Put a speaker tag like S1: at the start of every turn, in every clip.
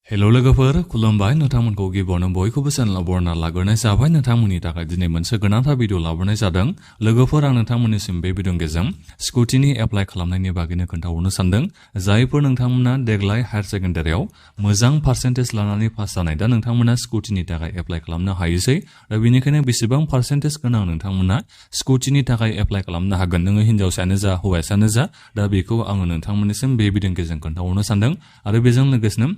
S1: hello लोगोफोर खुलुमबाय नोंथांमोनखौ गिबियावनो बयखौबो चेनेलाव बरायना लाग्रोनाय जाबाय नोंथांमोननि थाखाय दिनै मोनसे गोनांथार भिडिअ लाबोनाय जादों लोगोफोर आं नोंथांमोननिसिम बे भिडिअनि गेजेरजों स्कुटिनि एप्लाइ खालामनायनि बागैनो खोन्थाहरनो सानदों जायफोर नोंथांमोना देग्लाय हायार सेकेन्डारियाव मोजां पार्सेन्टेज लानानै पास जानाय दा नोंथांमोना स्कुटिनि थाखाय एप्लाइ खालामनो हायोसै दा बेनिखायनो बेसेबां पार्सेन्टेज गोनां नोंथांमोना स्कुटिनि थाखाय एप्लाइ खालामनो हागोन नोङो हिनजावसायानो जा हौवासायानो जा दा बेखौ आङो नोंथांमोननिसिम बे भिडिअनि गेजेरजों खोन्थाहरनो सानदों आरो बेजों लोगोसेनो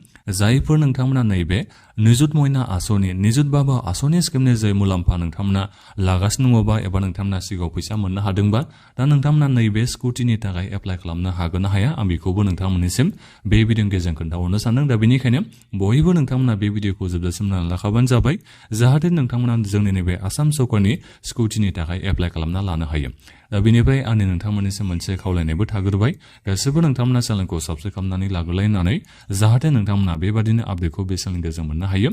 S1: जायफोर नोंथांमोना नैबे निजुत मयना आसनि निजुत बाबा आसनि स्किमनि जे मुलाम्फा नोंथांमोना लागासिनो दङबा एबा नोंथांमोना सिगाङाव फैसा मोननो हादोंबा दा नोंथांमोना नैबे स्कुटिनि थाखाय एप्लाइ खालामनो हागोन ना हाया आं बेखौबो नोंथांमोननिसिम बे भिडिअनि गेजेरजों खोन्थाहरनो सानदों दा बेनिखायनो बयबो नोंथांमोना बे भिडिअखौ जोबजासिम नायनानै लाखाबानो जाबाय जाहाथे नोंथांमोना जोंनि नैबे आसाम सरकारनि स्कुटिनि थाखाय एप्लाइ खालामना लानो हायो दा बेनिफ्राय आंनि नोंथांमोननिसिम मोनसे खावलायनायबो थाग्रोबाय गासिबो नोंथांमोना चेनेलखौ साबस्क्राइब खालामनानै लाग्रोलायनानै जाहाथे नोंथांमोना बेबादिनो आपडेटखौ बे चेनेलनि गेजेरजों मोननो हायो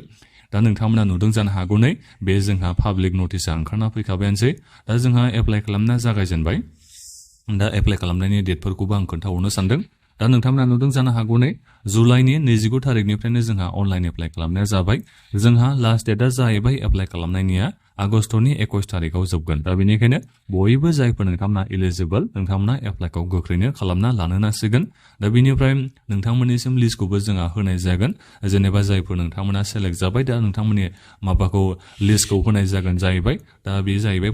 S1: दा नोंथांमोना नुदों जानो हागौ नै बे जोंहा पाब्लिक नटिसआ ओंखारना फैखाबायानोसै दा जोंहा एप्लाइ खालामना जागायजेनबाय दा एप्लाइ खालामनायनि डेटफोरखौबो आं खोन्थाहरनो सानदों दा नोंथांमोना नुदों जानो हागौ नै जुलाइनि 29 थारिखनिफ्रायनो जोंहा अनलाइन एप्लाइ खालामनाया जाबाय जोंहा लास्ट डेटआ जाहैबाय एप्लाइ खालामनायनिया आगस्टनि 21 थारिखआव जोबगोन दा बेनिखायनो बयबो जायफोर नोंथांमोना एलिजिबल नोंथांमोना एप्लाइखौ गोख्रैनो खालामना लानो नांसिगोन दा बेनिफ्राय नोंथांमोननिसिम लिस्टखौबो जोंहा होनाय जागोन जेनेबा जायफोर नोंथांमोना सेलेक्ट जाबाय दा नोंथांमोननि माबाखौ लिस्टखौ होनाय जागोन जाहैबाय दा बे जाहैबाय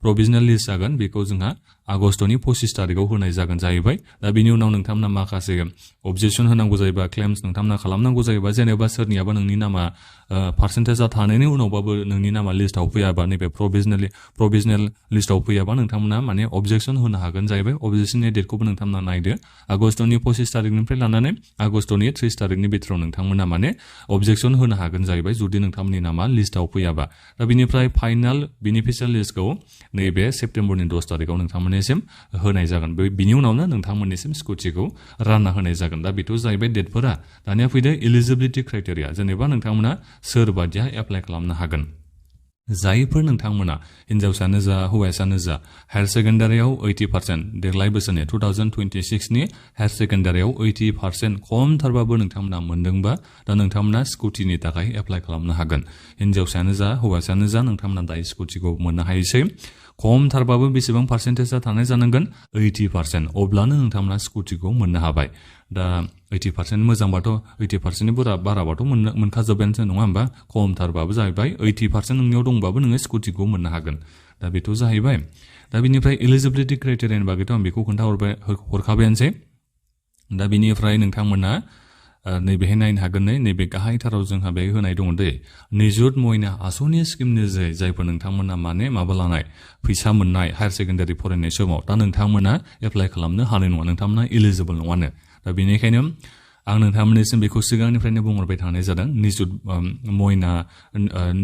S1: प्रभिजनेल लिस्ट जागोन बेखौ जोंहा आगस्टनि 25 थारिखआव होनाय जागोन जाहैबाय दा बिनि उनाव नोंथांमोना माखासे अबजेक्सन होनांगौ जायोबा क्लेम्स नोंथांमोना खालामनांगौ जायोबा जेनेबा सोरनियाबा नोंनि नामा पार्सेन्टेजआ थानायनि उनावबाबो नोंनि नामा लिस्टआव फैयाबा नैबे प्रभिजनेल लिस्टआव फैयाबा नोंथांमोना माने अबजेक्सन होनो हागोन जाहैबाय अबजेक्सननि डेटखौबो नोंथांमोना नायदो आगस्टनि 25 थारिखनिफ्राय लानानै आगस्टनि 30 थारिखनि बिथोराव नोंथांमोना माने अबजेक्सन होनो हागोन जाहैबाय जुदि नोंथांमोननि नामा लिस्टआव फैयाबा दा बिनिफ्राय फाइनाल बेनिफिसियेल लिस्टखौ नैबे सेप्तेम्बरनि 10 थारिखआव नोंथांमोननिसिम होनाय जागोन बिनि उनावनो नोंथांमोननिसिम स्कुटिखौ रानना होनाय जागोन दा बेथ' जाहैबाय डेटफोरा दानिया फैदो इलिजिबिलिटि क्राइटेरिया जेनेबा नोंथांमोना सोर बादिया एप्लाइ खालामनो हागोन जायफोर नोंथांमोना हिनजावसानो जा हौवासानो जा हायार सेकेन्डारियाव 80% देग्लाय बोसोरनि 2026 नि हायार सेकेन्डारियाव 80% खमथारबाबो नोंथांमोना मोनदोंबा दा नोंथांमोना स्कुटिनि थाखाय एप्लाइ खालामनो हागोन हिनजावसानो जा हौवासानो जा नोंथांमोना दायो स्कुटिखौ मोननो हायोसै खमथारबाबो बेसेबां पार्सेन्टेजआ थानाय जानांगोन 80% अब्लानो नोंथांमोना स्कुटिखौ मोननो हाबाय दा 80% मोजांबाथ' 80%नि बाराबाथ' मोनखाजोब्बायानोसो नङा होमबा खमथारबाबो जाहैबाय 80% नोंनियाव दंबाबो नोङो स्कुटिखौ मोननो हागोन दा बेथ' जाहैबाय दा बिनिफ्राय इलिजिबिलिटि क्राइटेरियानि बागैथ' आं बेखौ हरखाबायानोसै दा बिनिफ्राय नोंथांमोना नैबेहाय नायनो हागोन नैबे गाहायथाराव जोंहा बे होनाय दङ दै निजुत मयना आसनि स्किमनि जायफोर नोंथांमोना माने माबा लानाय फैसा मोननाय हायार सेकेन्डारि फरायनाय समाव दा नोंथांमोना एप्लाइ खालामनो हानाय नङा नोंथांमोना इलिजिबल नङानो दा बेनिखायनो आं नोंथांमोननिसिम बेखौ सिगांनिफ्रायनो बुंहरबाय थानाय जादों निजुत मयना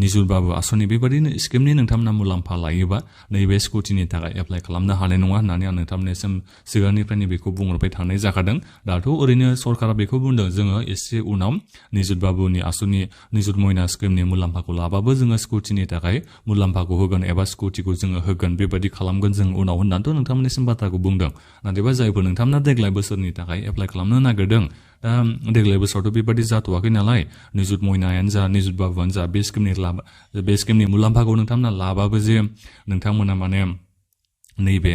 S1: निजुत बाबु आसनि बेबायदिनो स्किमनि नोंथांमोना मुलाम्फा लायोबा नैबे स्कुटिनि थाखाय एप्लाइ खालामनो हानाय नङा होननानै आं नोंथांमोननिसिम सिगांनिफ्रायनो बेखौ बुंहरबाय थानाय जाखादों दाथ' ओरैनो सरकारा बेखौ बुंदों जोङो एसे उनाव निजुत बाबुनि आसनि निजुत मयना स्किमनि मुलाम्फाखौ लाबाबो जोङो स्कुटिनि थाखाय मुलाम्फाखौ होगोन एबा स्कुटिखौ जोङो होगोन बेबायदि खालामगोन जों उनाव होननानैथ' नोंथांमोननिसिम बाथ्राखौ बुंदों नाथायबा जायफोर नोंथांमोना देग्लाय बोसोरनि थाखाय एप्लाइ खालामनो नागिरदों दा देग्लाय बोसोरावथ' बेबादि जाथ'वाखै नालाय निजुत मयनायानो जा निजुत बाबुआनो जा बे स्किमनि मुलाम्फाखौ नोंथांमोना लाबाबो जे नोंथांमोना माने नैबे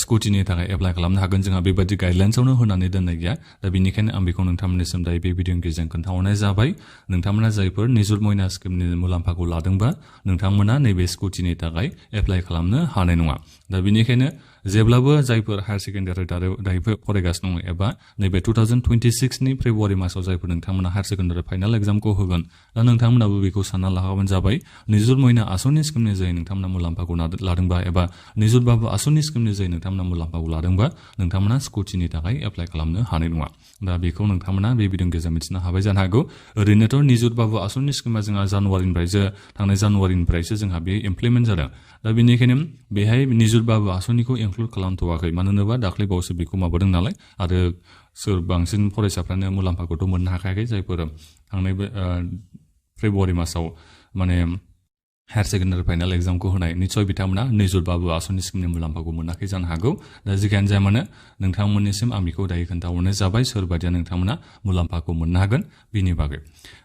S1: स्कुटिनि थाखाय एप्लाइ खालामनो हागोन जोंहा बेबायदि गाइडलाइन्सआवनो होनानै दोननाय गैया दा बेनिखायनो आं बेखौ नोंथांमोननिसिम दायो बे भिडिअनि गेजेरजों खोन्थाहरनाय जाबाय नोंथांमोना जायफोर निजुत मयना स्किमनि मुलाम्फाखौ लादोंबा नोंथांमोना नैबे स्कुटिनि थाखाय एप्लाइ खालामनो हानाय नङा दा बेनिखायनो जेब्लाबो जायफोर हायार सेकेन्डारि दायो फरायगासिनो दङ एबा नैबे 2026 नि फेब्रुवारि मासाव जायफोर नोंथांमोना हायार सेकेन्डारि फाइनाल एग्जामखौ होगोन दा नोंथांमोनाबो बेखौ सानना लाखाबानो जाबाय निजुत मयना आसनि स्किमनि जाय नोंथांमोना मुलाम्फाखौ लादोंबा एबा निजुत बाबु आसनि स्किमनि जाय नोंथांमोना मुलाम्फाखौ लादोंबा नोंथांमोना स्कुटिनि थाखाय एप्लाइ खालामनो हानाय नङा दा बेखौ नोंथांमोना बे भिडिअनि गेजेरजों मिथिनो हाबाय जानो हागौ ओरैनोथ' निजुत बाबु आसनि स्किमा जोंहा थांनाय जानुवारिनिफ्रायसो जोंहा बे इमप्लिमेन्ट जादों दा बेनिखायनो बेहाय निजुत बाबु आसनिखौ इनक्लुड खालामथ'वाखै मानो होनोबा दाख्लैबावसो बेखौ माबादों नालाय आरो सोर बांसिन फरायसाफ्रानो मुलाम्फाखौथ' मोननो हाखायाखै जायफोर थांनाय फेब्रुवारि मासाव माने हायर सेकेन्डारि फाइनाल एग्जामखौ होनाय निसय बिथांमोना नैजोरबाबो आसनि स्किमनि मुलाम्फाखौ मोनाखै जानो हागौ दा जिखियानो जाया मानो नोंथांमोननिसिम आं बेखौ दायो खोन्थाहरनाय जाबाय सोरबादिया नोंथांमोना मुलाम्फाखौ मोननो हागोन बिनि बागै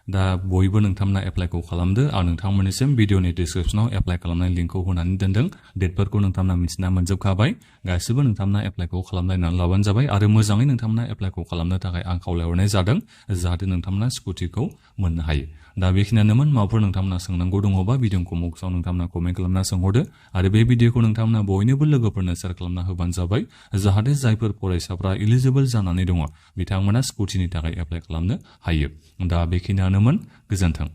S1: दा बयबो नोंथांमोना एप्लाइखौ खालामदो आं नोंथांमोननिसिम भिडिअनि डिसक्रिपसनाव एप्लाइ खालामनाय लिंकखौ होनानै दोनदों डेटफोरखौ नोंथांमोना मिथिना मोनजोबखाबाय गासिबो नोंथांमोना एप्लाइखौ खालामलायनानै लाबानो जाबाय आरो मोजाङै नोंथांमोना एप्लाइखौ खालामनो थाखाय आं खावलायहरनाय जादों जाहाथे नोंथांमोना स्कुटिखौ मोननो हायो दा बेखिनियानोमोन माबाफोर नोंथांमोना सोंनांगौ दङबा भिडिअखौ बक्सआव नोंथांमोना कमेन्ट खालामना सोंहरदो आरो बे भिडिअखौ नोंथांमोना बयनोबो लोगोफोरनो शेयार खालामना होबानो जाबाय जाहाथे जायफोर फरायसाफ्रा इलिजिबल जानानै दङ बिथांमोना स्कुटिनि थाखाय एप्लाइ खालामनो हायो दा बेखिनियानोमोन गोजोन्थों